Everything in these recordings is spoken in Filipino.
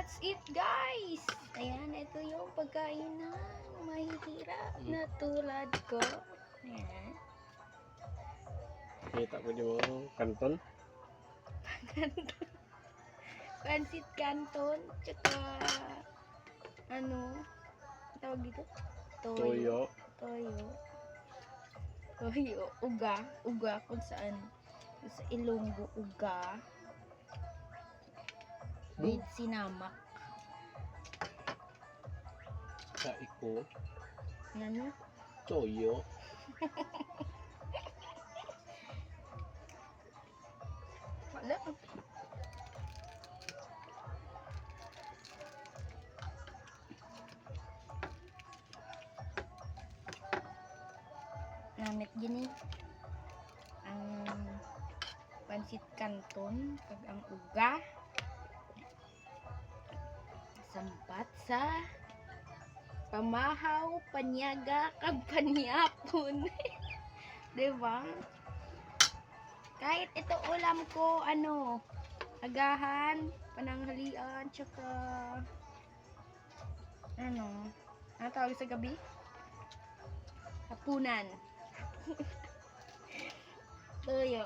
that's it guys. Ayan, ito yung pagkain ng mahihirap na tulad ko. Ayan. Kita ko yung kanton. Pancit canton, tsaka ano, tawag dito? Toyo. Toyo, uga kung saan. Sa Ilonggo, uga. With sinamak. Sa iko. Ano? Toyo. Wala. Namit gini ang pancit canton kag ang uga sampat sa pamahaw, panyaga kag panyapon. Diba? Kahit ito ulam ko ano, agahan, pananghalian, tsaka ano tawag sa gabi? Hapunan. Toyo.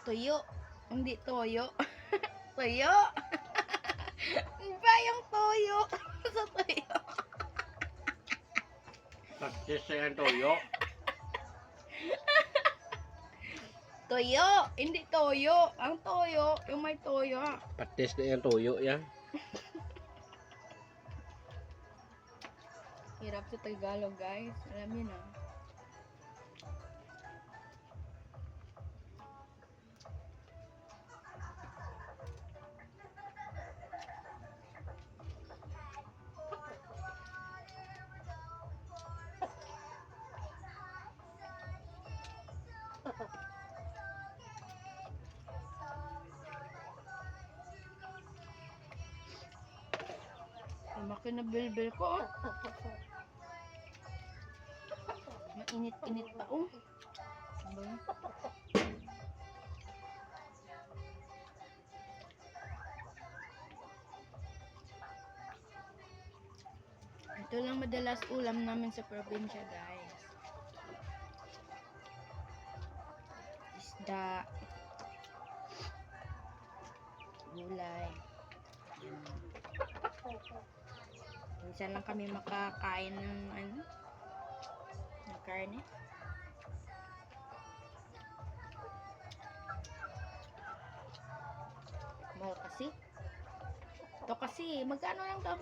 Toyo. Hindi toyo. Toyo. Ba yung toyo? Sa toyo. Pakis sa yan toyo. Toyo. Hindi toyo. Ang toyo, yung may toyo. Patis na yan toyo yan. Hirap sa Tagalog guys. Alam niyo na. Lumaki na bilbil ko. Mainit-init pa oh. Ano ba? Ito lang madalas ulam namin sa probinsya guys. Isda, gulay. Minsan lang kami makakain ng ano, ng karne. Mahal kasi. Ito kasi, magkano lang to?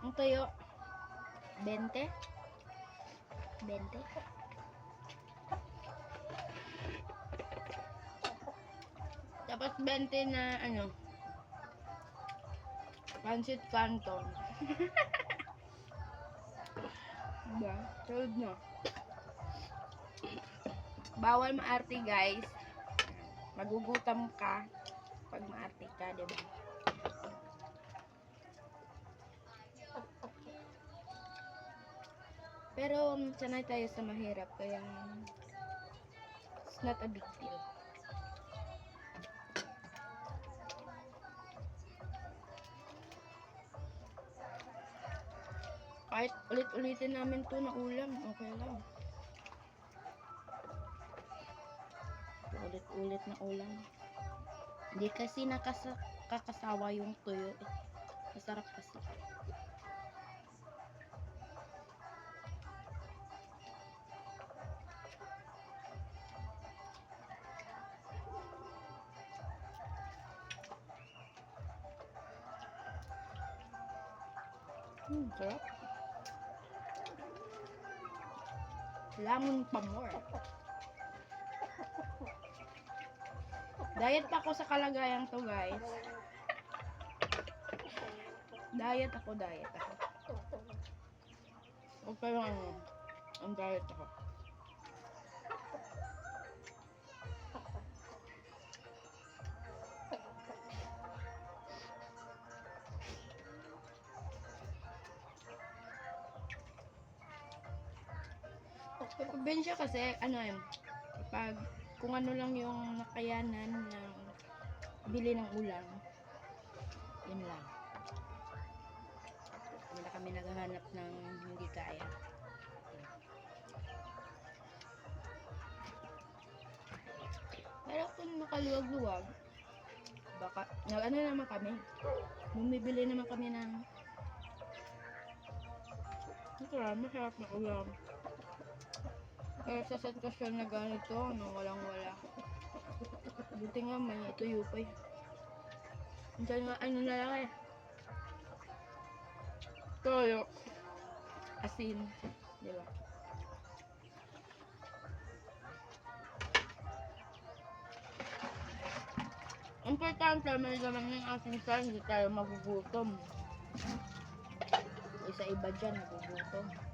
Ang toyo, 20. 20. Tapos 20 na ano, pancit canton. Diba? Tulad na. Bawal maarte guys. Magugutom ka pag maarte ka, diba? Pero sanay tayo sa mahirap, kaya it's not a big deal. Kahit ulit-ulitin namin to na ulam, okay lang. Ulit-ulit na ulam. Hindi kasi nakakasawa yung tuyo. Masarap kasi. Sarap. Lamon pa more. Diet pa ako sa kalagayang to guys. Diet ako. Okay lang ano. Ang diet ako. Sa probinsya kasi, ano yun, pag kung ano lang yung nakayanan ng bili ng ulam. Yun lang. Hindi na kami naghahanap ng hindi kaya. Pero kung makaluwag-luwag, baka, ano naman kami, bumibili naman kami ng masarap na ulam. Kaya sa sitwasyon na ganito, walang-wala. Buti nga may tuyo pa eh. Diyan nga, ano na lang eh. Toyo. Asin. Diba? Importante, may laman ng ating sa hindi tayo magugutom. Isa iba dyan, nagugutom.